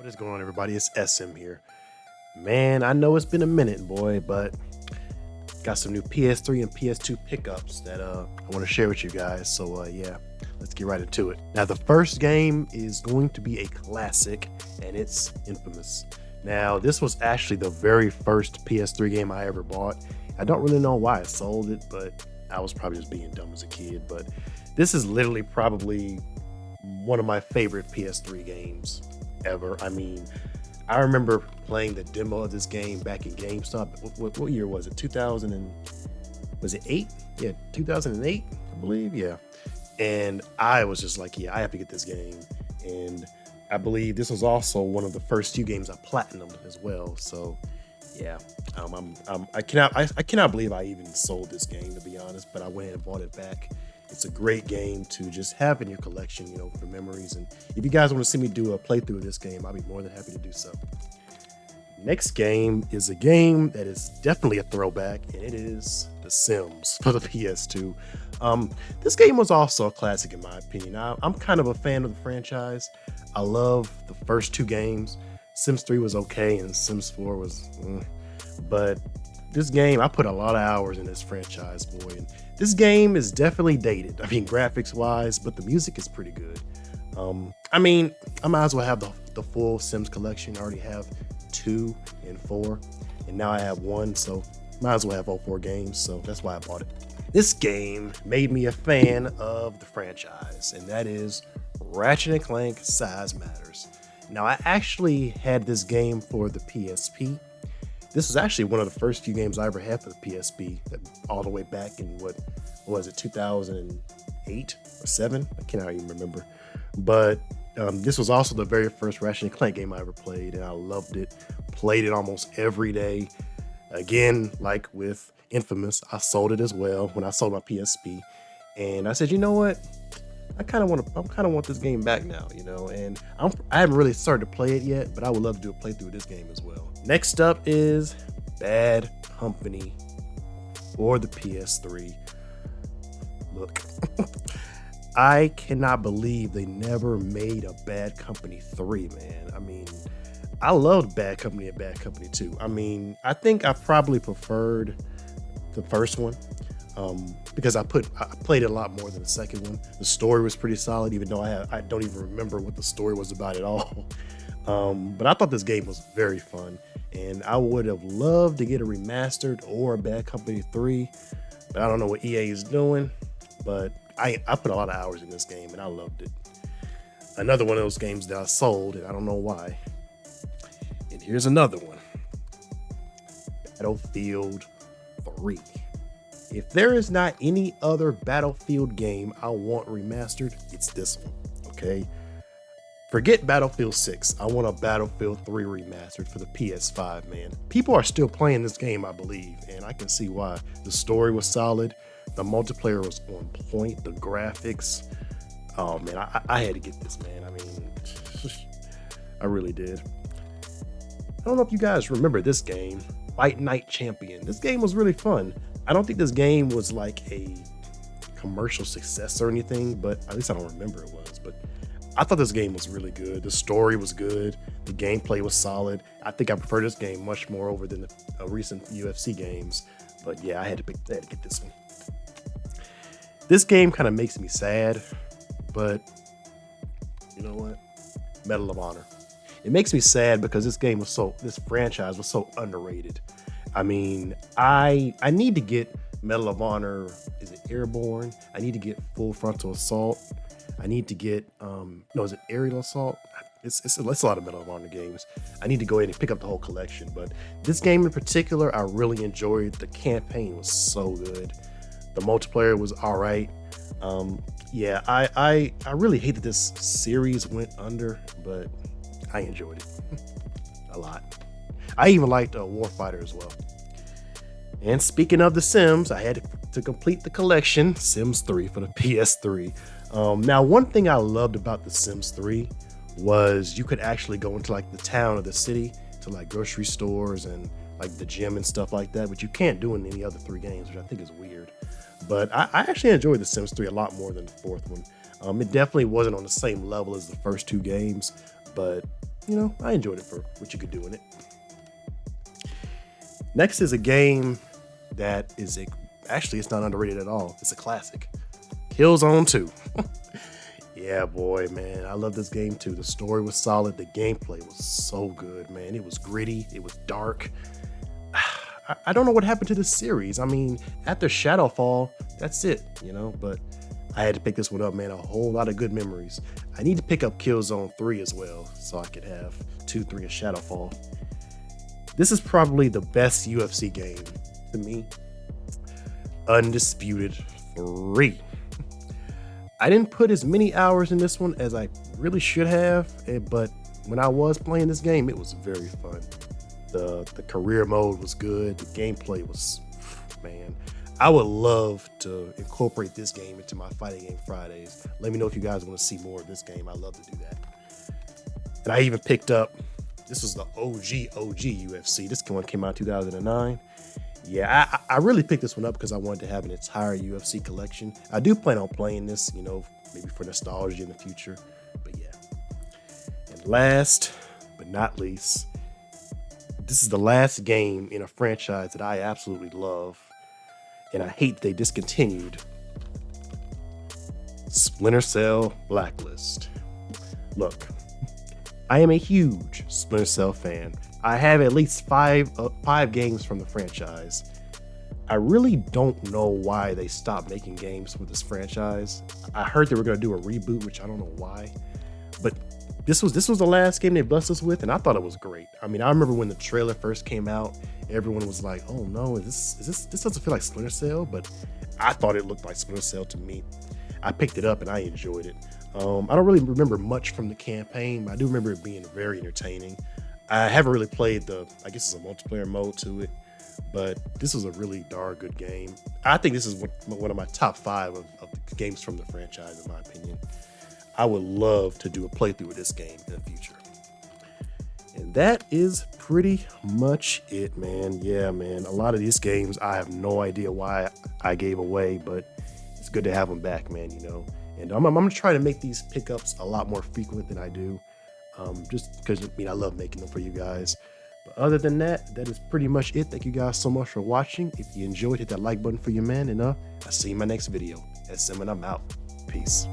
What is going on, everybody? It's SM here. Man, I know it's been a minute, boy, but got some new PS3 and PS2 pickups that I want to share with you guys. So yeah, let's get right into it. Now, the first game is going to be a classic, and it's Infamous. Now, this was actually the very first PS3 game I ever bought. I don't really know why I sold it, but I was probably just being dumb as a kid. But this is literally probably one of my favorite PS3 games ever. I mean, I remember playing the demo of this game back in GameStop. What year was it? 2000 and was it 8? Yeah, 2008, I believe. Yeah, and I was just like, yeah, I have to get this game. And I believe this was also one of the first few games I platinumed as well. So yeah, I cannot believe I even sold this game, to be honest. But I went and bought it back. It's a great game to just have in your collection, you know, for memories. And if you guys want to see me do a playthrough of this game, I'll be more than happy to do so. Next game is a game that is definitely a throwback, and it is The Sims for the PS2. This game was also a classic in my opinion. I'm kind of a fan of the franchise. I love the first two games. Sims 3 was okay, and Sims 4 was, but this game, I put a lot of hours in this franchise, boy. And this game is definitely dated. I mean, graphics wise, but the music is pretty good. I mean, I might as well have the full Sims collection. I already have 2 and 4, and now I have 1, so might as well have all 4 games. So that's why I bought it. This game made me a fan of the franchise, and that is Ratchet & Clank Size Matters. Now, I actually had this game for the PSP. This was actually one of the first few games I ever had for the PSP, all the way back in what was it, 2008 or 7? I cannot even remember. But this was also the very first Ratchet & Clank game I ever played, and I loved it. Played it almost every day. Again, like with Infamous, I sold it as well when I sold my PSP, and I said, you know what? I kind of want this game back now, you know. And I haven't really started to play it yet, but I would love to do a playthrough of this game as well. Next up is Bad Company for the PS3. Look, I cannot believe they never made a Bad Company 3, man. I mean, I loved Bad Company and Bad Company 2. I mean, I think I probably preferred the first one because I played it a lot more than the second one. The story was pretty solid, even though I don't even remember what the story was about at all. But I thought this game was very fun, and I would have loved to get a remastered or a Bad Company 3, but I don't know what EA is doing. But I put a lot of hours in this game, and I loved it. Another one of those games that I sold, and I don't know why. And here's another one. Battlefield 3. If there is not any other Battlefield game I want remastered, it's this one, okay? Forget Battlefield 6. I want a Battlefield 3 remastered for the PS5, man. People are still playing this game, I believe, and I can see why. The story was solid. The multiplayer was on point. The graphics. Oh, man, I had to get this, man. I mean, I really did. I don't know if you guys remember this game, Fight Night Champion. This game was really fun. I don't think this game was like a commercial success or anything, but at least I don't remember it was. But I thought this game was really good. The story was good. The gameplay was solid. I think I prefer this game much more over than the recent UFC games. But yeah, I had to get this one. This game kind of makes me sad, but you know what? Medal of Honor. It makes me sad because this franchise was so underrated. I mean, I need to get Medal of Honor. Is it Airborne? I need to get Full Frontal Assault. I need to get is it Aerial Assault? It's a lot of Medal of Honor games. I need to go ahead and pick up the whole collection. But this game in particular, I really enjoyed. The campaign was so good. The multiplayer was all right. Yeah, I really hate that this series went under, but I enjoyed it a lot. I even liked Warfighter as well. And speaking of The Sims, I had to complete the collection, Sims 3 for the PS3. Now, one thing I loved about The Sims 3 was you could actually go into like the town or the city to like grocery stores and like the gym and stuff like that, but you can't do it in any other 3 games, which I think is weird. But I actually enjoyed The Sims 3 a lot more than the 4th one. It definitely wasn't on the same level as the first 2 games, but you know, I enjoyed it for what you could do in it. Next is a game that is actually, it's not underrated at all. It's a classic. Killzone 2. Yeah, boy, man. I love this game too. The story was solid. The gameplay was so good, man. It was gritty. It was dark. I don't know what happened to this series. I mean, after Shadowfall, that's it, you know, but I had to pick this one up, man. A whole lot of good memories. I need to pick up Killzone 3 as well, so I could have 2, 3, and Shadowfall. This is probably the best UFC game to me. Undisputed 3. I didn't put as many hours in this one as I really should have, but when I was playing this game, it was very fun. The career mode was good. The gameplay was, man. I would love to incorporate this game into my Fighting Game Fridays. Let me know if you guys want to see more of this game. I love to do that. And I even picked up, this was the OG UFC. This one came out in 2009. Yeah, I really picked this one up because I wanted to have an entire UFC collection. I do plan on playing this, you know, maybe for nostalgia in the future, but yeah. And last but not least, this is the last game in a franchise that I absolutely love, and I hate they discontinued. Splinter Cell Blacklist. Look, I am a huge Splinter Cell fan. I have at least five games from the franchise. I really don't know why they stopped making games with this franchise. I heard they were going to do a reboot, which I don't know why. But this was the last game they blessed us with, and I thought it was great. I mean, I remember when the trailer first came out, everyone was like, "Oh no, this doesn't feel like Splinter Cell," but I thought it looked like Splinter Cell to me. I picked it up and I enjoyed it. I don't really remember much from the campaign, but I do remember it being very entertaining. I haven't really played I guess it's a multiplayer mode to it, but this was a really darn good game. I think this is one of my top 5 of the games from the franchise, in my opinion. I would love to do a playthrough of this game in the future. And that is pretty much it, man. Yeah, man. A lot of these games, I have no idea why I gave away, but it's good to have them back, man, you know. And I'm going to try to make these pickups a lot more frequent than I do. Just because, I mean, I love making them for you guys. But other than that, that is pretty much it. Thank you guys so much for watching. If you enjoyed, hit that like button for your man. And I'll see you in my next video. SM and I'm out. Peace.